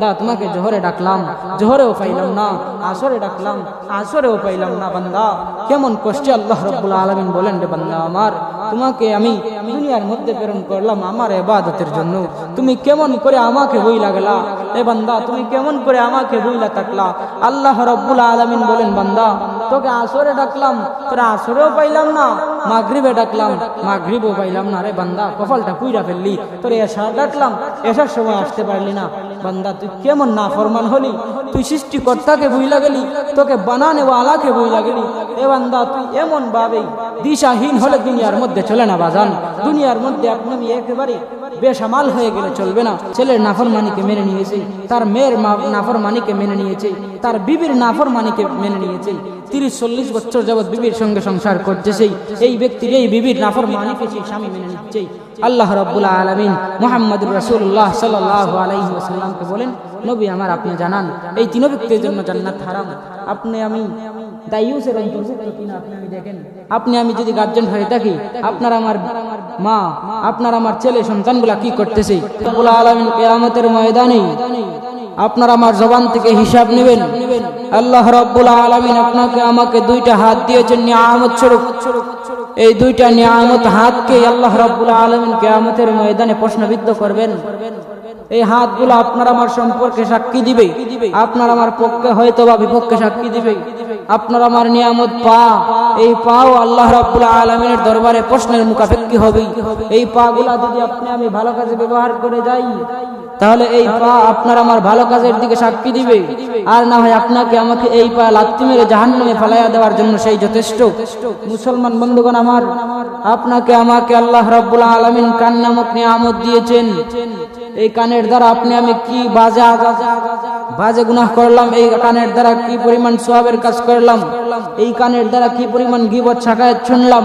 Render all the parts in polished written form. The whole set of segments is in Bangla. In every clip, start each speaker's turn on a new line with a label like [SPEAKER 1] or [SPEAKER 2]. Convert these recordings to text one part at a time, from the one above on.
[SPEAKER 1] তোমাকে জোহরে ডাকলাম, জোহরেও পাইলাম না, আসরে ডাকলাম, আসরেও পাইলাম না। বান্দা কেমন কষ্টে আল্লাহ রাব্বুল আলামিন বলেন, রে বান্দা আমার, তোমাকে আমি দুনিয়ার মধ্যে প্রেরণ করলাম আমার ইবাদতের জন্য, তুমি কেমন করে আমাকে বইলা গেলা। এ বান্দা তুমি কেমন করে আমাকে বইলা থাকলা। আল্লাহ রাব্বুল আলামিন বলেন, বান্দা তোকে আসরে ডাকলাম, তোরা আসরেও পাইলাম না, মাগরিবে ডাকলাম, মাগরিবও পাইলাম না। রে বান্দা কপালটা পুইরা ফেললি। তোরে এশা ডাকলাম, এশার সময় আসতে পারলি না। বান্দা তুই কেমন নাফরমান হলি, তুই সৃষ্টিকর্তাকে ভুইলা গেলি, তোকে বানানে ওয়ালাকে ভুইলা গেলি। এ বান্দা তুই এমন ভাবে দিশাহীন হলে দুনিয়ার মধ্যে চলে না বাজান। দুনিয়ার মধ্যে আপনি একেবারে বেসামাল হয়ে গেলে চলবে না। ছেলের নাফরমানিকে মেনে নিয়েছে, তার মেয়ের নাফরমানিকে মেনে নিয়েছে, তার বিবির নাফরমানিকে মেনে নিয়েছে। 30-40 বছর যাবৎ বিবির সঙ্গে সংসার করতেছে, এই ব্যক্তির এই বিবির নাফরমানিকে সেই স্বামী মেনে নিচ্ছে। আল্লাহ রাব্বুল আলামিন মুহাম্মদুর রাসূলুল্লাহ সাল্লাল্লাহু আলাইহি ওয়াসাল্লামকে বলেন, নবী আমার আপনি জানান এই তিন ব্যক্তির জন্য জান্নাত হারাম। আপনি আমি দায়ুসের অন্তর্ভুক্ত কিনা আপনি আমি দেখেন। আপনি আমি যদি গার্জিয়ান হয়ে থাকি, আপনার আমার মা, আপনার আমার ছেলে সন্তানগুলা কি করতেছে? রাব্বুল আলামিন কিয়ামতের ময়দানে আপনার আমার জবান থেকে হিসাব নেবেন। আল্লাহ রাব্বুল আলামিন আপনাকে আমাকে দুইটা হাত দিয়েছেন নিয়ামত স্বরূপ। এই দুইটা নিয়ামত হাতকে আল্লাহ রাব্বুল আলামিন কিয়ামতের ময়দানে প্রশ্নবিদ্ধ করবেন। এই হাতগুলো আপনার আমার সম্পর্কে সাক্ষী দিবে, আপনার আমার পক্ষে হয়তো বা বিপক্ষে সাক্ষী দিবে। আপনার আমার নিয়ামত পা, এই পাও আল্লাহ রাব্বুল আলামিনের দরবারে প্রশ্নের মুখাপেক্ষী হবে। এই পা গুলা যদি আপনি আমি ভালো কাজে ব্যবহার করে যাই, তাহলে এই পা আপনার আমার ভালো কাজের দিকে সাক্ষী দিবে। আর না হয় আপনাকে আমাকে এই পা লাথি মেরে জাহান্নামে ফেলাইয়া দেওয়ার জন্য সেই যথেষ্ট। মুসলমান বন্ধুগণ আমার, আপনাকে আমাকে আল্লাহ রাব্বুল আলামিন কান নামক নিয়ামত দিয়েছেন। এই কানের দ্বারা আপনি আমি কি বাজে গুনাহ করলাম, এই কানের দ্বারা কি পরিমাণ সওয়াবের কাজ করলাম, এই কানের দ্বারা কি পরিমাণ গীবত শাকায়াত শুনলাম।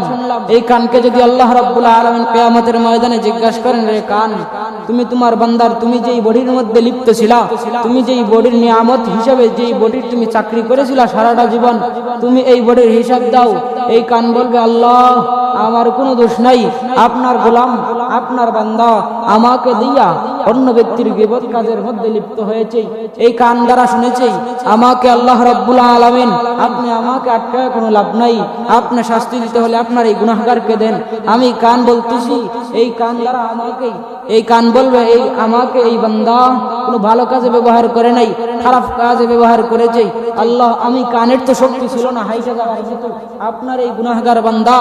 [SPEAKER 1] এই কানকে যদি আল্লাহ রাব্বুল আলামিন কিয়ামতের ময়দানে জিজ্ঞাসা করেন, রে কান তুমি তোমার বান্দার তুমি যেই বডির মধ্যে লিপ্ত ছিলা, তুমি যেই বডির নিয়ামত হিসাবে যেই বডির তুমি চাকরি করেছিলা সারাটা জীবন, তুমি এই বডির হিসাব দাও। এই কান বলবে, আল্লাহ আমার কোনো দোষ নাই, আপনার গোলাম আপনার বান্দা আমাকে দিয়া অন্য ব্যক্তির গীবত কাজের মধ্যে লিপ্ত হয়েছে। এই কান দ্বারা শুনেছে আমাকে আল্লাহ রাব্বুল আলামিন, আপনি আমাকে আটকায় কোনো লাভ নাই, আপনি শাস্তি দিতে হলে আপনার এই গুনাহগারকে দেন। আমি কান বলতেছি, এই কান দ্বারা আমাকে, এই কান বলবে এই আমাকে এই বান্দা কোনো ভালো কাজে ব্যবহার করে নাই, খারাপ কাজে ব্যবহার করেছে। আল্লাহ আমি কানের তো শক্তি ছিল না হাইটা যাওয়ার মতো, আপনার এই গুনাহগার বান্দা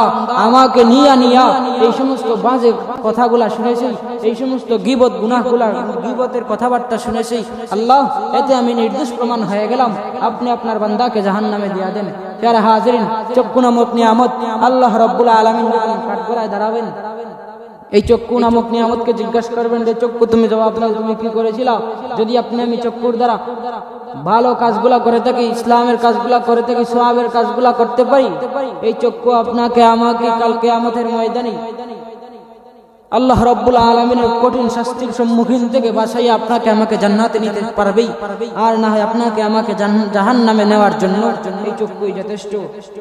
[SPEAKER 1] আমাকে নিয়া এই সমস্ত বাজে কথাগুলা শুনেছি, এই সমস্ত গীবত গুনাহগুলা গীবতের কথাবার্তা শুনেছি। আল্লাহ এতে আমি নির্দোষ প্রমাণ হয়ে গেলাম, আপনি আপনার বান্দাকে জাহান্নামে দিয়া দেন। প্যারা হাজিরিন, চক্ষু নামক নিয়ামত আল্লাহ রাব্বুল আলামিন যখন কাঠগড়ায় দাঁড়াবেন, এই চক্ষু নামক নিয়ামতকে জিজ্ঞাসা করবেন, যে চক্ষু তুমি জবাব দাও, তুমি কি করেছিলা? যদি আপনি আমি চক্ষুর দ্বারা ভালো কাজগুলা করে থাকি, ইসলামের কাজগুলা করে থাকি, সওয়াবের কাজগুলা করতে পারি, এই চক্ষু আপনাকে আমাকে কাল কিয়ামতের ময়দানে আল্লাহ রাব্বুল আলামিনের কঠিন শাস্তির সম্মুখীন থেকে বাঁচাইয়া আপনাকে আমাকে জান্নাতে নিতে পারবেই। আর না হয় আপনাকে আমাকে জাহান্নামে নেওয়ার জন্য এই চক্ষুই যথেষ্ট।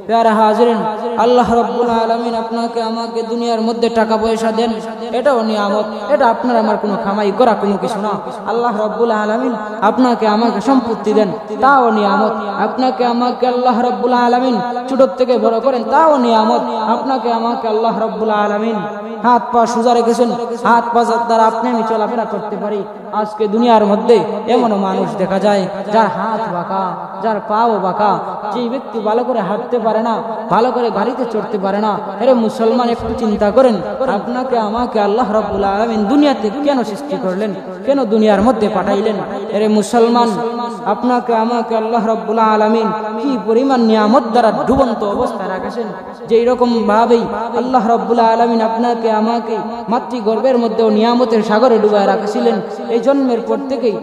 [SPEAKER 1] প্যারা হাজিরিন, আল্লাহ রাব্বুল আলামিন আপনাকে আমাকে দুনিয়ার মধ্যে টাকা পয়সা দেন, এটাও নিয়ামত, এটা আপনার আমার কোনো কামাই করা কোনো কিছু না। আল্লাহ রাব্বুল আলামিন আপনাকে আমাকে সম্পত্তি দেন, তাও নিয়ামত। আপনাকে আমাকে আল্লাহ রাব্বুল আলামিন ছোট থেকে বড় করেন, তাও নিয়ামত। আপনাকে আমাকে আল্লাহ রাব্বুল আলামিন হাত পা সুজা রেখেছেন, হাত পা দ্বারা আপনি আমি চলাফেরা করতে পারি। আজকে দুনিয়ার মধ্যে এমনও মানুষ দেখা যায় যার হাত বাঁকা, যার পাও বাঁকা, যেই ব্যক্তি ভালো করে হাঁটতে পারে না, ভালো করে গাড়িতে চড়তে পারে না। আরে মুসলমান, একটু চিন্তা করেন, আপনাকে আমাকে আল্লাহ রাব্বুল আলামিন দুনিয়াতে কেন সৃষ্টি করলেন, কেন দুনিয়ার মধ্যে পাঠাইলেন? আরে মুসলমান, আপনাকে আমাকে আল্লাহ রাব্বুল আলামিন কি পরিমাণ নিয়ামত দ্বারা ডুবন্ত অবস্থায় রাখেছেন। যেই রকম ভাবেই আল্লাহ রাব্বুল আলামিন আপনাকে আমাকে মাতৃগর্ভের মধ্যেও নিয়ামতের সাগরে ডুবায় রাখছিলেন। এই জন্মের পর থেকেই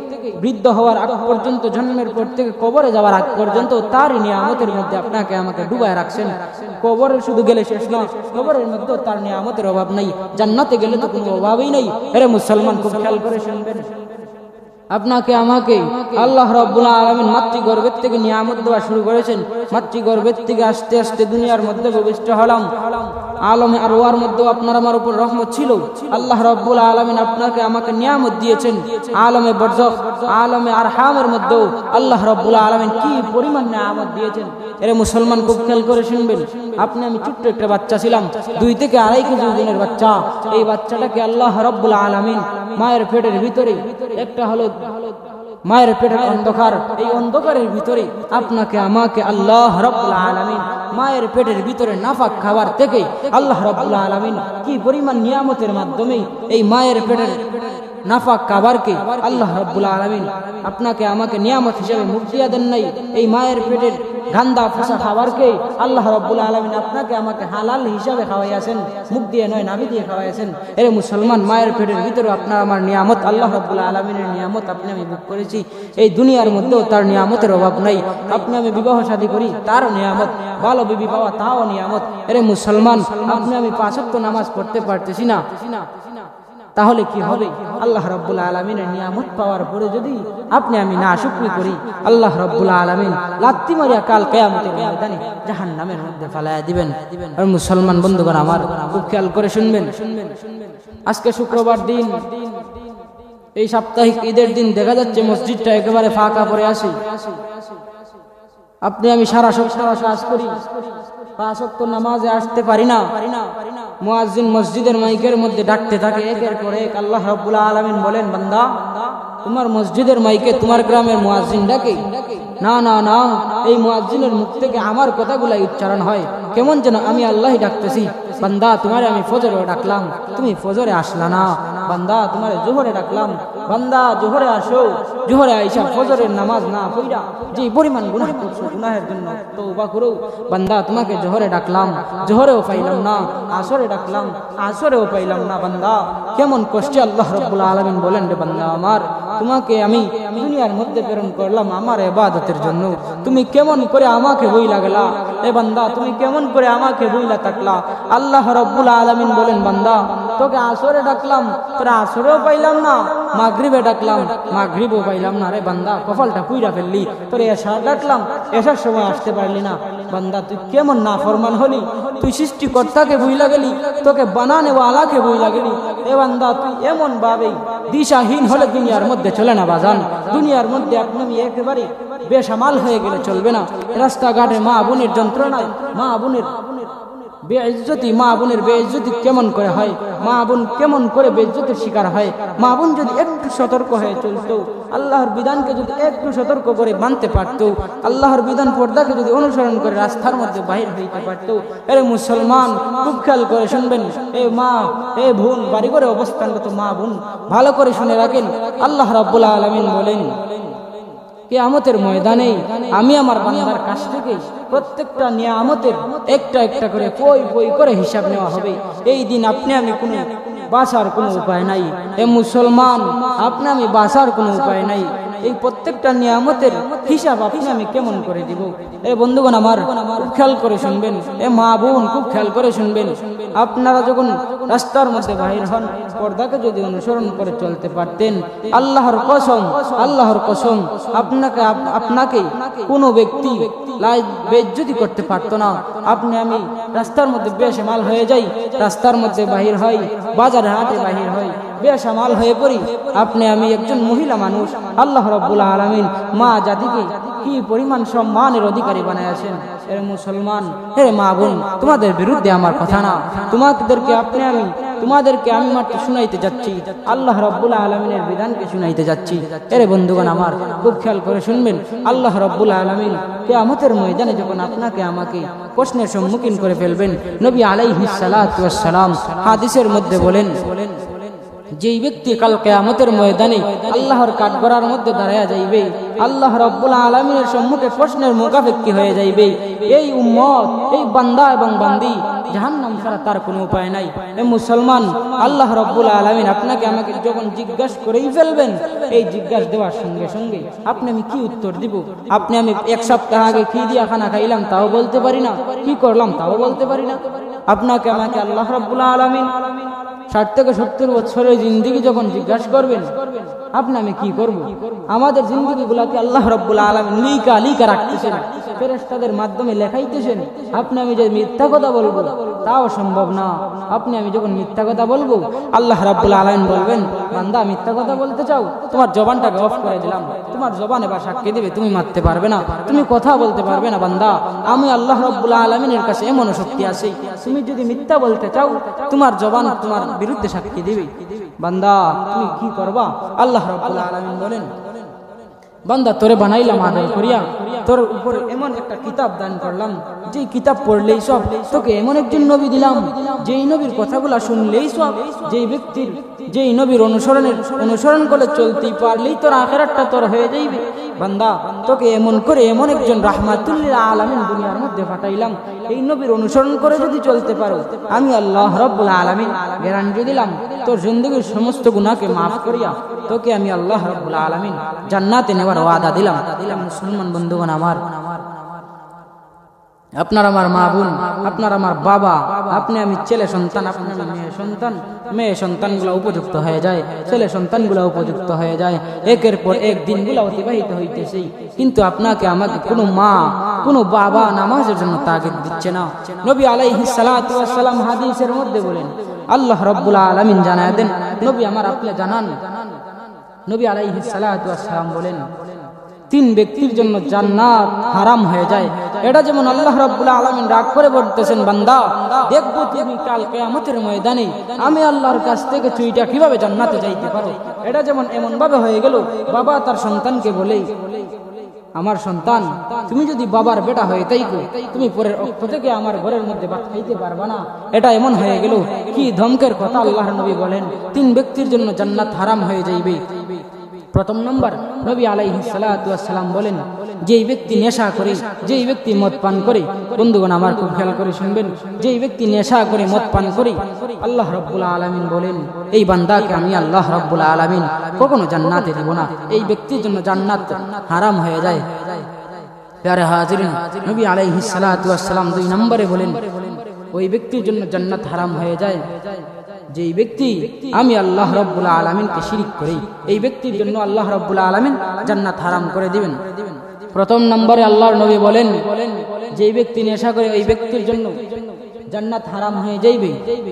[SPEAKER 1] বৃদ্ধ হওয়ার আগ পর্যন্ত, জন্মের পর থেকে কবরে যাওয়ার আগ পর্যন্ত তারই নিয়ামতের মধ্যে আপনাকে আমাকে ডুবায় রাখছেন। কবরে শুধু গেলে শেষ না, কবরের মধ্যে তার নিয়ামতের অভাব নাই, জান্নাতে গেলে তো কোনো অভাবই নাই। আরে মুসলমান, খুব খেয়াল করে শুনবেন, আপনাকে আমাকে আল্লাহ রাব্বুল আলামিন মাতৃগর্ভের থেকে নিয়ামত দেওয়া শুরু করেছেন। মাতৃগর্ভের থেকে আস্তে আস্তে দুনিয়ার মধ্যে প্রবিষ্ট হলাম। আলমে আরওয়ার মধ্যে আপনার আমার উপর রহমত ছিল। আল্লাহ রাব্বুল আলামিন আপনাকে আমাকে নিয়ামত দিয়েছেন। আলমে বরজখ, আলমে আরহামের মধ্যেও আল্লাহ রাব্বুল আলামিন কি পরিমাণ নিয়ামত দিয়েছেন। এরে মুসলমান খুব খেয়াল করে শুনবেন। আপনি আমি ছোট্ট একটা বাচ্চা ছিলাম, 2 থেকে 2.5 কেজি ওজনের বাচ্চা। এই বাচ্চাটাকে আল্লাহ রাব্বুল আলামিন মায়ের পেটের ভিতরে, একটা হলো মায়ের পেটের অন্ধকার, এই অন্ধকারের ভিতরে আপনাকে আমাকে আল্লাহ রাব্বুল আলামিন মায়ের পেটের ভিতরে নাফাক খাবার থেকে আল্লাহ রাব্বুল আলামিন কি পরিমাণ নিয়ামতের মাধ্যমে এই মায়ের পেটের নাফাক খাবারকে আল্লাহ রাব্বুল আলামিন আপনাকে আমাকে নিয়ামত হিসেবে মুখ দিয়া দেন নাই। এই মায়ের পেটের গান্দা ফাঁসা খাবারকে আল্লাহ রাব্বুল আলামিন আপনাকে আমাকে হালাল হিসাবে খাওয়াইয়াছেন, মুখ দিয়ে নয় নাভি দিয়ে খাওয়াইয়াছেন। এরে মুসলমান, মায়ের পেটের ভিতরে আপনার আমার নিয়ামত, আল্লাহ রাব্বুল আলামিনের নিয়ামত আপনি আমি ভোগ করেছি। এই দুনিয়ার মধ্যেও তার নিয়ামতের অভাব নাই। আপনি আমি বিবাহ শাদী করি, তারও নিয়ামত, ভালো বিবি পাওয়া তাও নিয়ামত। এরে মুসলমান, আপনি আমি 5 ওয়াক্ত নামাজ পড়তে পারতেছি না, তাহলে কি হবে? আল্লাহ রাব্বুল আলামিনের নিয়ামত পাওয়ার পরে যদি আপনি আমি নাশুকরি করি, আল্লাহ রাব্বুল আলামিন লাত্তি মারিয়া কাল কিয়ামতের ময়দানে জাহান্নামের মধ্যে ফালায়া দিবেন। আর মুসলমান বন্ধুগণ আমার খুব খেয়াল করে শুনবেন। আজকে শুক্রবার দিন, এই সাপ্তাহিক ঈদের দিন দেখা যাচ্ছে মসজিদটা একেবারে ফাঁকা পড়ে আছে। আপনি আমি সারা সপ্তাহ কাজ করি, 5 ওয়াক্ত নামাজে আসতে পারি না। মুয়াজ্জিন মসজিদের মাইকের মধ্যে ডাকতে থাকে একের পর এক। আল্লাহ রাব্বুল আলামিন বলেন, বান্দা, তোমার মসজিদের মাইকে তোমার গ্রামের মুয়াজ্জিন ডাকে না, না না, এই মুয়াজ্জিনের মুখ থেকে আমার কথাগুলো উচ্চারণ হয় কেমন যেন আমি আল্লাহই ডাকতেছি। বান্দা, তোমারে আমি ফজরে ডাকলাম, তুমি ফজরে আসলা না। বান্দা, তোমারে জোহরে ডাকলাম, বান্দা জোহরে আসো। জোহরে আইসা ফজরের নামাজ না পড়া যে পরিমাণ গুনাহ করছো, গুনাহের জন্য তওবা করো। বান্দা, তোমাকে জোহরে ডাকলাম, জোহরেও পাইলাম না। আসরে ডাকলাম, আসরেও পাইলাম না। বান্দা, কেমন কষ্টে আল্লাহ রাব্বুল আলামিন বলেন, রে বান্দা আমার, তোমাকে আমি দুনিয়ার মধ্যে প্রেরণ করলাম আমার ইবাদতের জন্য। তুমি কেমন করে আমাকে বইলা গেলা? এ বান্দা, তুমি কেমন করে আমাকে বইলা থাকলা? আল্লাহ রাব্বুল আলামিন বলেন, বান্দা, তোকে আসরে ডাকলাম, তোরা আসরেও পাইলাম না। মাগরিবে ডাকলাম, মাগরিবও পাইলাম না। রে বান্দা, কপালটা পুইরা ফেললি। তোরে এশা ডাকলাম, এশার সময় আসতে পারলি না। বান্দা, তুই কেমন নাফরমান হলি? তুই সৃষ্টিকর্তাকে ভুইলা গেলি, তোকে বানানেওয়ালাকে ভুইলা গেলি। এ বান্দা, তুই এমন ভাবে দিশাহীন হলে দুনিয়ার মধ্যে চলে না বাজান। দুনিয়ার মধ্যে আপনি একেবারে বেসামাল হয়ে গেলে চলবে না। রাস্তাঘাটে মা বোনের যন্ত্রণায়, মা বোনের বেইজ্জতি, মা বোনের বেইজ্জতি কেমন করে হয়, মা বোন কেমন করে বেইজ্জতির শিকার হয়। মা বোন যদি একটু সতর্ক হয়ে চলতো, আল্লাহর বিধানকে যদি একটু সতর্ক করে মানতে পারত, আল্লাহর বিধান পর্দাকে যদি অনুসরণ করে রাস্তার মধ্যে বাহির হইতে পারত। এরে মুসলমান, খুব খেয়াল করে শুনবেন। এ মা, এ বোন, বাড়ি করে অবস্থানগত মা বোন, ভালো করে শুনে রাখেন। আল্লাহ রাব্বুল আলামিন বলেন, কিয়ামতের ময়দানে আমি আমার বান্দার কাছ থেকে প্রত্যেকটা নিয়ামতের একটা একটা করে পই পই করে হিসাব নেওয়া হবে। এই দিন আপনি আমি কোনো বাঁচার কোনো উপায় নাই। এ মুসলমান, আপনি আমি বাঁচার কোনো উপায় নাই। এই প্রত্যেকটা নিয়ামতের হিসাব আপনি আমি কেমন করে দিব? এ বন্ধুগণ আমার, খুব খেয়াল করে শুনবেন। এ মা বোন, খুব খেয়াল করে শুনবেন। আপনারা যখন রাস্তার মধ্যে বাহির হন, পর্দাকে যদি অনুসরণ করে চলতে পারতেন, আল্লাহর কসম, আল্লাহর কসম, আপনাকে কোনো ব্যক্তি বেইজ্জতি করতে পারতো না। আপনি আমি রাস্তার মধ্যে বেসামাল হয়ে যাই, রাস্তার মধ্যে বাহির হই, বাজারে হাটে বাহির হই, বেসামাল হয়ে পড়ি। আপনি আমি একজন মহিলা মানুষ, আল্লাহ রাব্বুল আলামিন মা জাতিকে কি পরিমাণ সম্মানের অধিকারী বানাইয়াছেন। এর মুসলমান, হে মা বোন, তোমাদের বিরুদ্ধে আমার কথা না, তোমাদেরকে আমি মাত্র শুনাইতে যাচ্ছি, আল্লাহ রাব্বুল আলামিনের বিধানকে শুনাইতে যাচ্ছি। এর বন্ধুগণ আমার, খুব খেয়াল করে শুনবেন। আল্লাহ রাব্বুল আলামিন কিয়ামতের ময়দানে যখন আপনাকে আমাকে প্রশ্নের সম্মুখীন করে ফেলবেন, নবী আলাইহিস সালাতু ওয়াস সালাম হাদিসের মধ্যে বলেন, যেই ব্যক্তি কাল কিয়ামতের ময়দানে আল্লাহর কাঠগড়ার মধ্যে দাঁড়ায়া যাইবে, আল্লাহ রাব্বুল আলামিনের সম্মুখে প্রশ্নের মুখাপেক্ষী হয়ে যাইবে, এই উম্মত, এই বান্দা এবং বান্দি জাহান্নাম ছাড়া তার কোনো উপায় নাই। এ মুসলমান, আল্লাহ রাব্বুল আলামিন আপনাকে আমাকে যখন জিজ্ঞাসা করেই ফেলবেন, এই জিজ্ঞাসা দেওয়ার সঙ্গে সঙ্গে আপনি আমি কি উত্তর দিব? আপনি আমি 1 সপ্তাহ আগে কি দিয়া খানা খাইলাম তাও বলতে পারি না, কি করলাম তাও বলতে পারি না। আপনাকে আমাকে আল্লাহ রাব্বুল আলামিন 60 থেকে 70 বছরের জিন্দেগি যখন জিজ্ঞাসা করবেন, আপনি আমি কি করব? আমাদের জিন্দেগিগুলোকে আল্লাহ রাব্বুল আলামিন লিখা রাখতেছেন, ফেরেশতাদের মাধ্যমে লেখাইতেছেন। আপনি আমি যে মিথ্যা কথা বলবো, তাও সম্ভব না। আপনি আমি যখন মিথ্যা কথা বলবো, আল্লাহ রাব্বুল আলামিন বলবেন, বান্দা মিথ্যা কথা বলতে চাও, তোমার জবানটাকে অফ করে দিলাম। তোমার জবান এবার সাক্ষী দিবে, তুমি মারতে পারবে না, তুমি কথা বলতে পারবে না। বান্দা, আমি আল্লাহ রাব্বুল আলামিনের কাছে এমন শক্তি আছে, তুমি যদি মিথ্যা বলতে চাও, তোমার জবান তোমার বিরুদ্ধে সাক্ষী দিবে। বান্দা, তুমি কি করবা? আল্লাহ রাব্বুল আলামিন বলেন, বান্দা তোরে বানাইলাম আদম করিয়া, তোর উপরে এমন একটা কিতাব দান করলাম, যেই কিতাব পড়লেই সব, তোকে এমন একজন নবী দিলাম, যেই নবীর কথাগুলা শুনলেই সব, যেই নবীর অনুসরণ করে চলতেই পারলেই তোর আখিরাতটা তোর হয়ে যাইবে। বান্দা, তোকে এমন করে এমন একজন রাহমাতুল লিল আলামিন দুনিয়ার মধ্যে পাঠাইলাম, এই নবীর অনুসরণ করে যদি চলতে পারো, আমি আল্লাহ রাব্বুল আলামিন গ্যারান্টি দিলাম, তোর জিন্দেগীর সমস্ত গুনাহকে মাফ করিয়া তোকে আমি আল্লাহ রাব্বুল আলামিন জান্নাতে নেওয়ার ওয়াদা দিলাম। মুসলমান বন্ধুগণ আমার, আপনার আমার মা বোন, আপনার আমার বাবা, আপনি আমি ছেলে সন্তান, আপনি আমি মেয়ে সন্তান, মেয়ে সন্তানগুলো উপযুক্ত হয়ে যায়, ছেলে সন্তানগুলো উপযুক্ত হয়ে যায়, একের পর এক দিনগুলো অতিবাহিত হইতেছে, কিন্তু আপনাকে আমাকে কোনো মা কোনো বাবা নামাজের জন্য তাগিদ দিচ্ছে না। নবী আলাইহিস সালাতু ওয়াস সালাম হাদিসের মধ্যে বলেন, আল্লাহ রাব্বুল আলামিন জানায় দেন, নবী আমার আপনি জানান, নবী আলাইহিস সালাতু ওয়াস সালাম বলেন, তিন ব্যক্তির জন্য জান্নাত হারাম হয়ে যায়। এটা যেমন আল্লাহ রাব্বুল আলামিন রাগ করে বলতেছেন, বান্দা দেখবো তুমি কাল কিয়ামতের ময়দানে আমি আল্লাহর কাছ থেকে চুইটা কিভাবে জান্নাতে যাইতে পারো। এটা যেমন এমন ভাবে হয়ে গেল, বাবা তার সন্তানকে বলেই, আমার সন্তান, তুমি যদি বাবার বেটা হয়ে তাইকো, তুমি পরের অক্ষ থেকে আমার ঘরের মধ্যে ভাত খাইতে পারবা না। এটা এমন হয়ে গেল, কি ধমকের কথা আল্লাহর নবী বলেন, তিন ব্যক্তির জন্য জান্নাত হারাম হয়ে যাইবে। প্রথম নম্বর, নবী আলাইহিস সালাতু ওয়াস সালাম বলেন, যেই ব্যক্তি নেশা করে, যেই ব্যক্তি মদ পান করে, বন্ধুগণ আমার খুব খেয়াল করে শুনবেন, যেই ব্যক্তি নেশা করে মদ পান করে, আল্লাহ রাব্বুল আলামিন বলেন, এই বান্দাকে আমি আল্লাহ রাব্বুল আলামিন কখনো জান্নাতে দেব না, এই ব্যক্তির জন্য জান্নাত হারাম হয়ে যায়। প্যারে হাজিরিন, নবী আলাইহিস সালাতু ওয়াস সালাম দুই নম্বরে বলেন, ওই ব্যক্তির জন্য জান্নাত হারাম হয়ে যায় যেই ব্যক্তি আমি আল্লাহ রাব্বুল আলামিনকে শিরিক করি, এই ব্যক্তির জন্য আল্লাহ রাব্বুল আলামিন জান্নাত হারাম করে দিবেন। প্রথম নম্বরে আল্লাহর নবী বলেন, যেই ব্যক্তি নেশা করে ওই ব্যক্তির জন্য জান্নাত হারাম হয়ে যাইবে।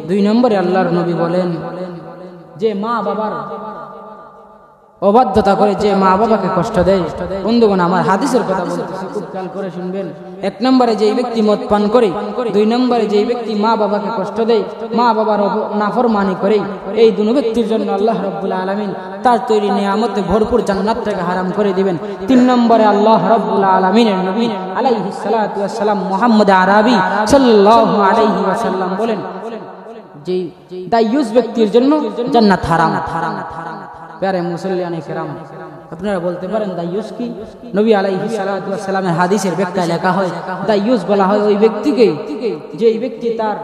[SPEAKER 1] দুই নম্বরে আল্লাহর নবী বলেন, যে মা বাবার অবাধ্যতা করে, যে মা বাবাকে কষ্ট দেয়। বন্ধুগণ আমার হাদিসের কথা বলতেছি, খুব খেয়াল করে শুনবেন। এক নম্বরে যেই ব্যক্তি মদ পান করে, দুই নম্বরে যেই ব্যক্তি মা বাবাকে কষ্ট দেয়, মা বাবার নাফরমানি করে, এই দুই ব্যক্তির জন্য আল্লাহ রাব্বুল আলামিন তার তৈরি নিয়ামতে ভরপুর জান্নাতটাকে হারাম করে দিবেন। তিন নম্বরে আল্লাহ রাব্বুল আলামিনের নবী আলাইহিস সালাতু ওয়াস সালাম মুহাম্মদ আরবি সাল্লাল্লাহু আলাইহি ওয়াসাল্লাম বলেন, যে দায়ুস ব্যক্তির জন্য জান্নাত হারাম। প্যারে মুসল্লিয়ানে কেরাম, আপনারা বলতে পারেন দায়ুস কি? নবী আলাইহিস সালাতু ওয়াস সালামের হাদিসের ব্যাখ্যায় লেখা হয়, দায়ুস বলা হয় ওই ব্যক্তিকে, যে ব্যক্তি তার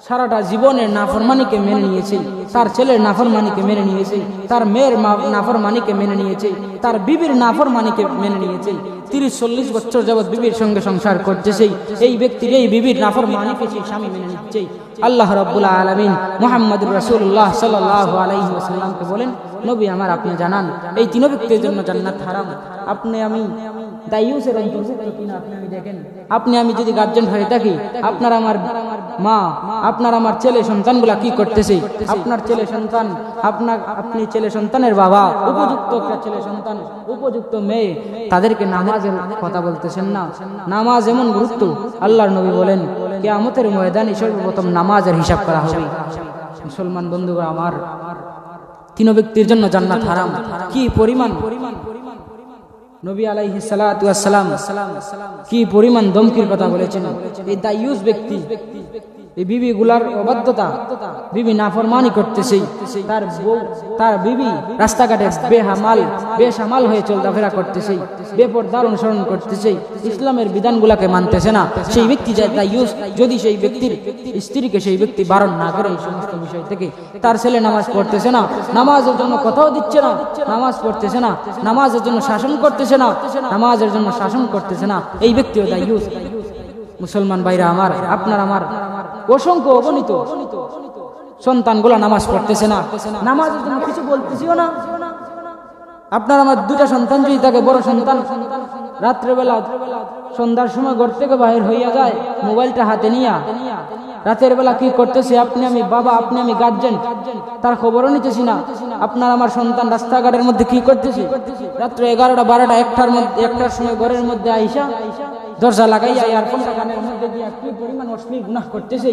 [SPEAKER 1] সারাটা জীবনের নাফরমানিকে মেনে নিয়েছে, তার ছেলের নাফরমানিকে মেনে নিয়েছে, তার মেয়ের নাফরমানিকে মেনে নিয়েছে, তার বিবির নাফরমানিকে মেনে নিয়েছে, 30-40 বছর যাবৎ বিবির সঙ্গে সংসার করতেছে, এই ব্যক্তির এই বিবির নাফরমানিকে সেই স্বামী মেনে নিচ্ছে। আল্লাহ রাব্বুল আলামিন মুহাম্মদুর রাসূলুল্লাহ সাল্লাল্লাহু আলাইহি ওয়াসাল্লামকে বলেন, নবী আমার আপনি জানান, এই তিন ব্যক্তির জন্য জান্নাত হারাম। আপনি আমি দায়ুসের অন্তর্ভুক্ত কিনা আপনি আমি দেখেন। আপনি আমি যদি গার্জিয়ান হয়ে থাকি, আপনার আমার মা, আপনার আমার ছেলে সন্তানগুলা কি করতেছে? আপনার ছেলে সন্তান, আপনি ছেলে সন্তানের বাবা, উপযুক্ত একটা ছেলে সন্তান, উপযুক্ত মেয়ে, তাদেরকে নামাজের কথা বলতেছেন না। নামাজ এমন গুরুত্ব, আল্লাহর নবী বলেন, কিয়ামতের ময়দানে সর্বপ্রথম নামাজের হিসাব করা হবে। মুসলমান বন্ধুরা আমার, তিন ব্যক্তির জন্য জান্নাত হারাম। কি পরিমাণ নবী আলাইহিস সালাতু ওয়াস সালাম কি পরিমাণ ধমকির কথা বলেছেন। এই দায়ুস ব্যক্তি, এই বিবি গুলার অবাধ্যতা, বিবি নাফরমানি করতেছে, তার বউ, তার বিবি রাস্তাঘাটে বেসামাল হয়ে চলাফেরা করতেছে, বেপরদার অনুসরণ করতেছে, ইসলামের বিধানগুলাকে মানতেছে না, সেই ব্যক্তি দায়ুস। যদি সেই ব্যক্তির স্ত্রীকে সেই ব্যক্তি বারণ না করে এই সমস্ত বিষয় থেকে, তার ছেলে নামাজ পড়তেছে না, নামাজের জন্য কথাও দিচ্ছে না, নামাজ পড়তেছে না, নামাজের জন্য শাসন করতেছে না, নামাজের জন্য শাসন করতেছে না, এই ব্যক্তিও দায়ুস। মুসলমান ভাইরা আমার, আপনার আমার অসংখ্য অগণিত সন্তানগুলা নামাজ পড়তেছে না, নামাজের জন্য কিছু বলতেছিও না। আপনার আমার দুটা সন্তান যদি থাকে, বড় সন্তান রাত্রেবেলা সন্ধ্যার সময় ঘর থেকে বাহির হইয়া যায়, মোবাইলটা হাতে নিয়া রাতের বেলা কি করতেছে, আপনি আমি বাবা, আপনি আমি গার্জেন, তার খবরও নিতেছি না। আপনার আমার সন্তান রাস্তাঘাটের মধ্যে কি করতেছে, রাত্রে 11টা 12টা 1টার সময় ঘরের মধ্যে আইসা দরজা লাগাইয়া ইয়ারফোনটা কানের মধ্যে দিয়ে কি পরিমাণ অশ্লীল গুনাহ করতেছে।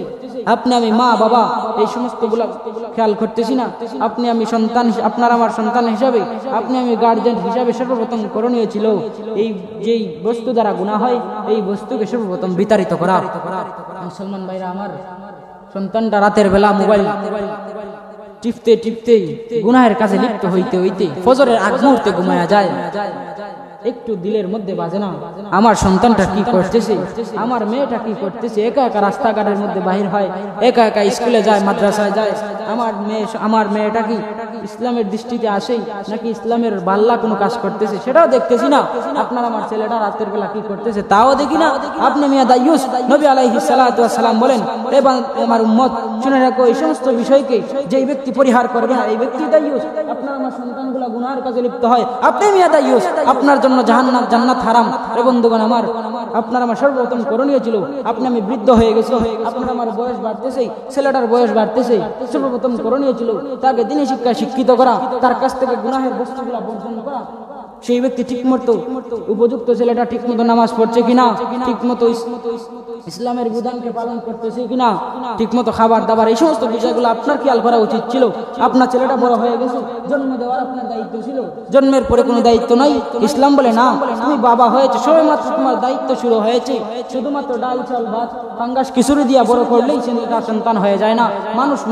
[SPEAKER 1] আপনি আমি মা বাবা এই সমস্ত গুলা খেয়াল করতেছি না। আপনি আমি সন্তান, আপনার আমার সন্তান হিসাবে, আপনি আমি গার্জেন হিসাবে সর্বপ্রথম করণীয় ছিল এই যেই বস্তু দ্বারা গুনাহ হয় এই বস্তুকে সর্বপ্রথম বিতাড়িত করা। মুসলমান ভাইরা আমার, সন্তানটা রাতের বেলা মোবাইল টিপতে টিপতে গুনাহের কাজে লিপ্ত হইতে হইতে ফজরের আগ মুহূর্তে ঘুমায়া যায়। একটু দিলের মধ্যে বাজে না, আমার সন্তানটা কি করতেছে, আমার মেয়েটা কি করতেছে। একা একা রাস্তাঘাটের মধ্যে বাহির হয়, একা একা স্কুলে যায়, মাদ্রাসায় যায়। আমার মেয়েটা কি ইসলামের দৃষ্টিতে আসে নাকি ইসলামের বাল্লা কোনো কাজ করতেছে সেটাও দেখতেছি না। আপনার আমার ছেলেটা রাতের বেলা কি করতেছে তাও দেখি না। আপনি মিয়া দায়ুস। নবী আলাইহিস সালাতু ওয়াস সালাম বলেন, এ আমার উম্মত শুনে রাখো, এই সমস্ত বিষয়কে যেই ব্যক্তি পরিহার করবে না এই ব্যক্তি দায়ুস। আপনার আমার সন্তানগুলো গুনাহের কাজে লিপ্ত হয়, আপনি মিয়া দায়ুস, আপনার জন্য জাহান্নাম জান্নাত হারাম। এ বন্ধুগণ আমার, আপনার আমার সর্বপ্রথম করণীয় ছিল, আপনি আমি বৃদ্ধ হয়ে গেছি, আপনার আমার বয়স বাড়তেছে, ছেলেটার বয়স বাড়তেছে, সর্বপ্রথম করণীয় ছিল তাকে দিনী শিক্ষায় শিক্ষিত করা, তার কাছ থেকে গুনাহের বস্তুগুলা বর্জন করা। সেই ব্যক্তি ঠিকমতো উপযুক্ত, ছেলেটা ঠিকমতো নামাজ পড়ছে কিনা, ঠিকমতো ইসলামের বিধানকে পালন করতেছে কিনা, ঠিকমতো খাবার দাবার, এই সমস্ত বিষয়গুলো আপনার খেয়াল করা উচিত ছিল। আপনার ছেলেটা বড় হয়ে গেছে, জন্ম দেওয়ার আপনার দায়িত্ব ছিল, জন্মের পরে কোনো দায়িত্ব নাই। ইসলাম বলে না, তুমি বাবা হয়েছে সবে মাত্র তোমার দায়িত্ব শুরু হয়েছে। শুধুমাত্র ডাল চাল ভাত ফাঙ্গাস খিচুড়ি দিয়া বড় করলেই তার সন্তান হয়ে যায় না,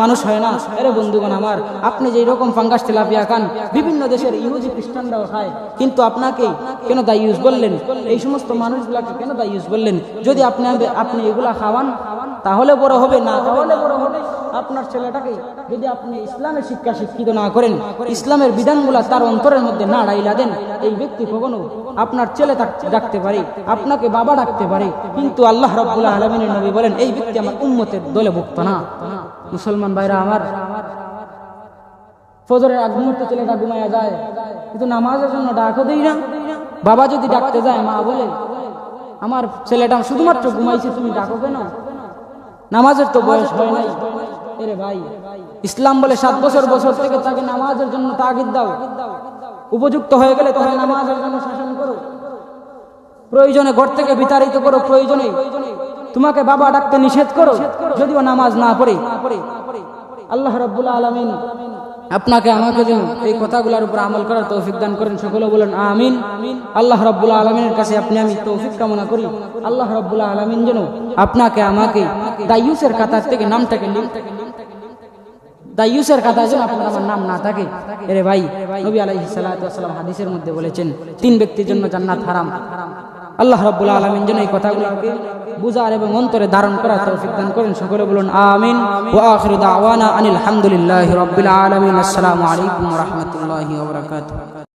[SPEAKER 1] মানুষ হয় না। আরে বন্ধুগণ আমার, আপনি যেই রকম ফাঙ্গাস তেলাপিয়া খান বিভিন্ন দেশের ইহুদি খ্রিস্টানরাও খায়, কিন্তু আপনাকে কেন দায়ুস বললেন? এই সমস্ত মানুষগুলাকে কেন দায়ুস বললেন? যদি আপনি এগুলা খাওয়ান তাহলে বড় হবে, না তাহলে বড় হবে। আপনার ছেলেটাকে যদি আপনি ইসলামের শিক্ষা শিক্ষিত না করেন, ইসলামের বিধানগুলা তার অন্তরের মধ্যে না ডাইলা দেন, এই ব্যক্তি কখনো আপনার ছেলে ডাকতে পারে, আপনাকে বাবা ডাকতে পারে, কিন্তু আল্লাহ রাব্বুল আলামিনের নবী বলেন এই ব্যক্তি আমার উম্মতের দলভুক্ত না। মুসলমান ভাইরা আমার, ফজরের আগ মুহূর্তে ছেলেটা ঘুমায়া যায়, কিন্তু নামাজের জন্য ডাকও দেই না। বাবা যদি ডাকতে যায়, মা বলে আমার ছেলেটা শুধুমাত্র ঘুমাইছে, তুমি ডাকো কেন? নামাজের তো বয়স হয় নাই। এরে ভাই, ইসলাম বলে 7 বছর থেকে তাকে নামাজের জন্য তাগিদ দাও, উপযুক্ত হয়ে গেলে তাকে নামাজের জন্য শাসন করো, প্রয়োজনে ঘর থেকে বিতাড়িত করো, প্রয়োজনে তোমাকে বাবা ডাকতে নিষেধ করো যদিও নামাজ না পড়ে। আল্লাহ রাব্বুল আলামিন আপনাকে আমাকে যেন এই কথাগুলোর উপর আমল করার তৌফিক দান করেন, সকলে বলেন আমিন। আল্লাহ রাব্বুল আলামিনের কাছে আপনি আমি তৌফিক কামনা করি, আল্লাহ রাব্বুল আলামিন যেন আপনাকে আমাকে দায়ুসের কাতার থেকে নামটাকে দায়ুসের কাতার যেন আপনার আমার নাম না থাকে। এরে ভাই, নবী আলাইহিস সালাতু ওয়াস সালাম হাদিসের মধ্যে বলেছেন 3 ব্যক্তির জন্য জান্নাত হারাম। আল্লাহ রাব্বুল আলামিন যেন এই কথাগুলোকে বুঝার এবং অন্তরে ধারণ করার তৌফিক দান করেন, সকলে বলুন আমিন। ওয়া আখিরু দাওয়ানা আনিল হামদুলিল্লাহি রাব্বিল আলামিন। আসসালামু আলাইকুম ওয়া রাহমাতুল্লাহি ওয়া বারাকাতুহু।